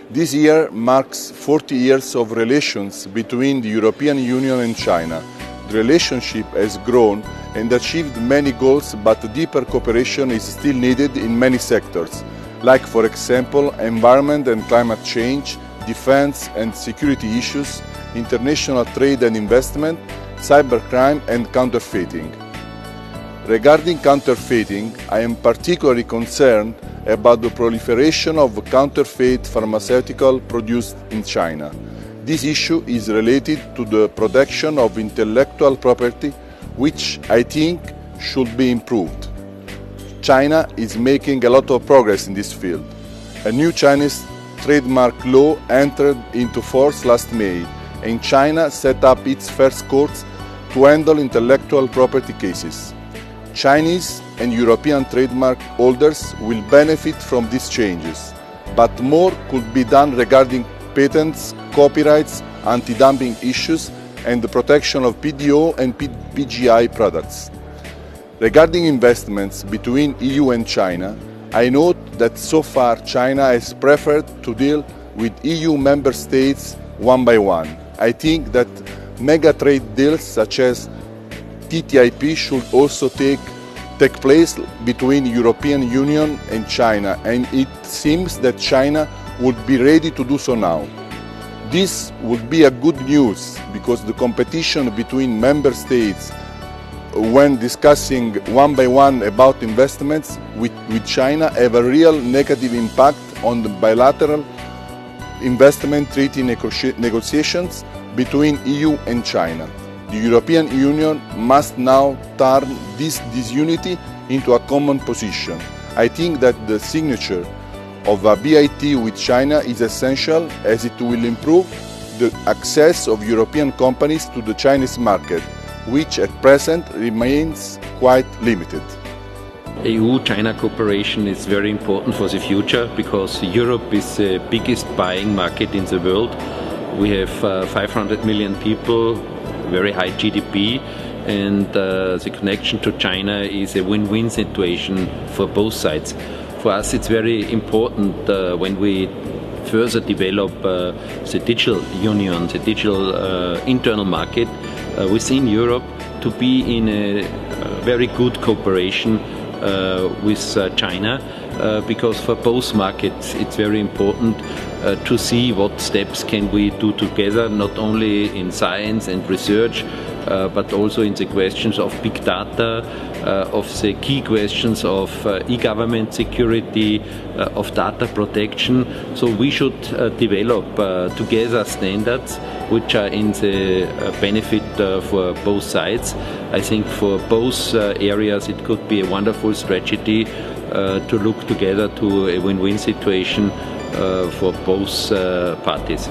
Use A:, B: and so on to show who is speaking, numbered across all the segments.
A: This year marks 40 years of relations between the European Union and China. The relationship has grown and achieved many goals, but deeper cooperation is still needed in many sectors, like, for example, environment and climate change, defense and security issues, international trade and investment, cybercrime and counterfeiting. Regarding counterfeiting, I am particularly concerned about the proliferation of counterfeit pharmaceutical produced in China. This issue is related to the protection of intellectual property, which I think should be improved. China is making a lot of progress in this field. A new Chinese trademark law entered into force last May, and China set up its first courts to handle intellectual property cases. Chinese and European trademark holders will benefit from these changes, but more could be done regarding patents, copyrights, anti-dumping issues, and the protection of PDO and PGI products. Regarding investments between EU and China, I note that so far China has preferred to deal with EU member states one by one. I think that mega trade deals such as TTIP should also take place between European Union and China, and it seems that China would be ready to do so now. This would be a good news because the competition between member states when discussing one by one about investments with China have a real negative impact on the bilateral investment treaty negotiations between EU and China. The European Union must now turn this disunity into a common position. I think that the signature of a BIT with China is essential as it will improve the access of European companies to the Chinese market, which at present remains quite limited.
B: EU-China cooperation is very important for the future because Europe is the biggest buying market in the world. We have 500 million people, very high GDP, and the connection to China is a win-win situation for both sides. For us it's very important when we further develop the digital union, the digital internal market within Europe, to be in a very good cooperation with China, because for both markets it's very important to see what steps can we do together, not only in science and research, but also in the questions of big data, of the key questions of e-government security, of data protection. So we should develop together standards which are in the benefit for both sides. I think for both areas it could be a wonderful strategy to look together to a win-win situation for both parties.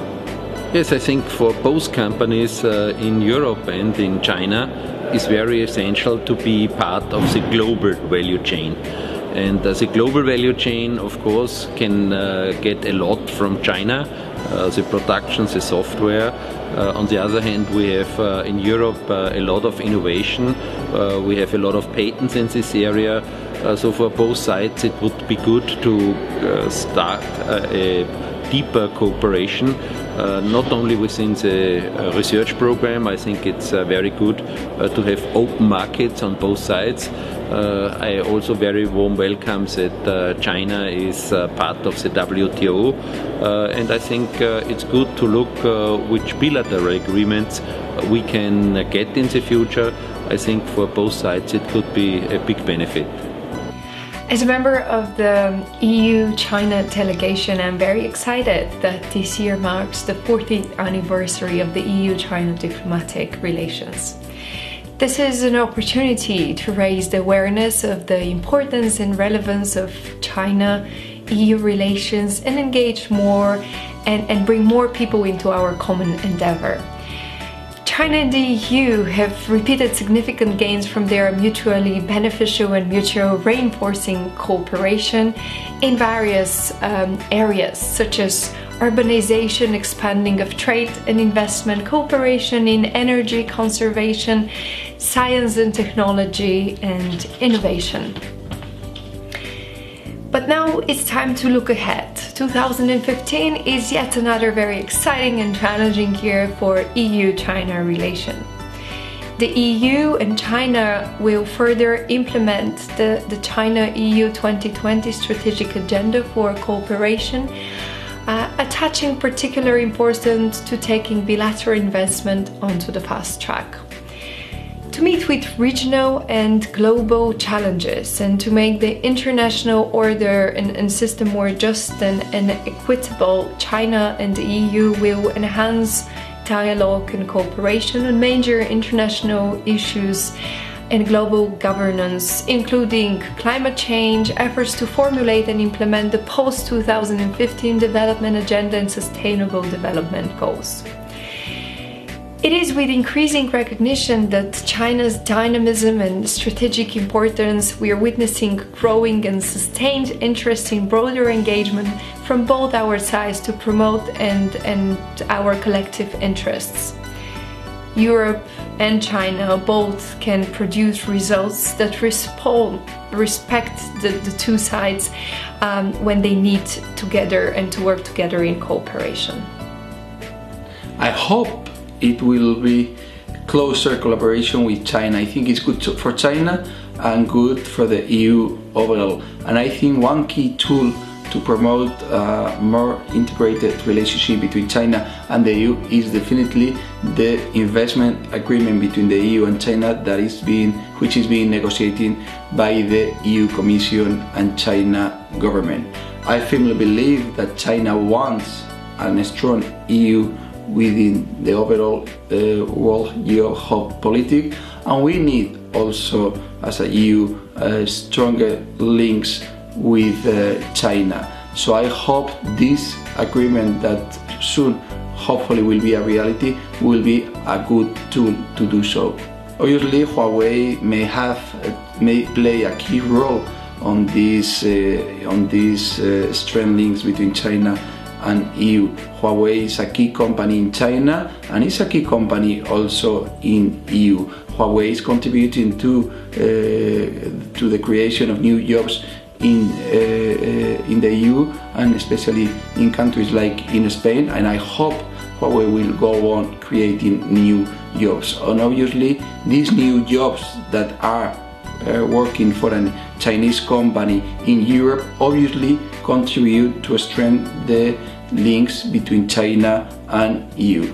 B: Yes, I think for both companies in Europe and in China it's very essential to be part of the global value chain. And the global value chain, of course, can get a lot from China, the production, the software. On the other hand, we have in Europe a lot of innovation. We have a lot of patents in this area. So for both sides it would be good to start a deeper cooperation, not only within the research program. I think it's very good to have open markets on both sides. I also very warm welcome that China is part of the WTO, and I think it's good to look which bilateral agreements we can get in the future. I think for both sides it could be a big benefit.
C: As a member of the EU-China delegation, I'm very excited that this year marks the 40th anniversary of the EU-China diplomatic relations. This is an opportunity to raise the awareness of the importance and relevance of China-EU relations and engage more and bring more people into our common endeavor. China and the EU have repeated significant gains from their mutually beneficial and mutual reinforcing cooperation in various areas, such as urbanization, expanding of trade and investment, cooperation in energy conservation, science and technology, and innovation. But now it's time to look ahead. 2015 is yet another very exciting and challenging year for EU-China relation. The EU and China will further implement the China-EU 2020 strategic agenda for cooperation, attaching particular importance to taking bilateral investment onto the fast track. To meet with regional and global challenges and to make the international order and system more just and equitable, China and the EU will enhance dialogue and cooperation on major international issues and global governance, including climate change, efforts to formulate and implement the post-2015 development agenda and sustainable development goals. It is with increasing recognition that China's dynamism and strategic importance we are witnessing growing and sustained interest in broader engagement from both our sides to promote and our collective interests. Europe and China both can produce results that respect the two sides when they meet together and to work together in cooperation.
D: I hope it will be closer collaboration with China. I think it's good for China and good for the EU overall. And I think one key tool to promote a more integrated relationship between China and the EU is definitely the investment agreement between the EU and China which is being negotiated by the EU Commission and China government. I firmly believe that China wants a strong EU within the overall world geopolitics, and we need also as a EU stronger links with China. So I hope this agreement that soon hopefully will be a reality will be a good tool to do so. Obviously Huawei may play a key role on these strong links between China and EU. Huawei is a key company in China and it's a key company also in EU. Huawei is contributing to the creation of new jobs in the EU and especially in countries like in Spain, and I hope Huawei will go on creating new jobs. And obviously these new jobs that are working for a Chinese company in Europe obviously contribute to strengthen the links between China and EU.